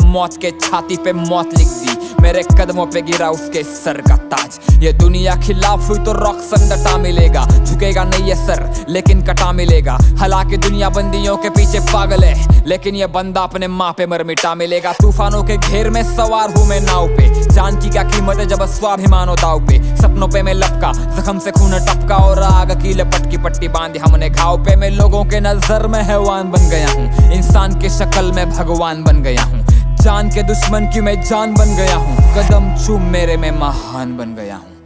मौत के छाती पे मौत लिख दी, मेरे कदमों पे गिरा उसके सर का ताज। ये दुनिया खिलाफ हुई तो रॉक्सन डटा मिलेगा, झुकेगा नहीं ये सर लेकिन कटा मिलेगा। हालांकि दुनिया बंदियों के पीछे पागल है, लेकिन ये बंदा अपने माँ पे मर मिटा मिलेगा। तूफानों के घेर में सवार हूँ मैं नाव पे, जान की क्या कीमत है जब स्वाभिमान हो दाव पे। सपनों पे मैं लपका, जख्म से खून टपका, और आग की लपट की पट्टी बांधी हमने घाव पे। मैं लोगों के नजर में हैवान बन गया हूँ, इंसान की शक्ल में भगवान बन गया हूँ। जान के दुश्मन की मैं जान बन गया हूँ, कदम चूम मेरे में महान बन गया हूँ।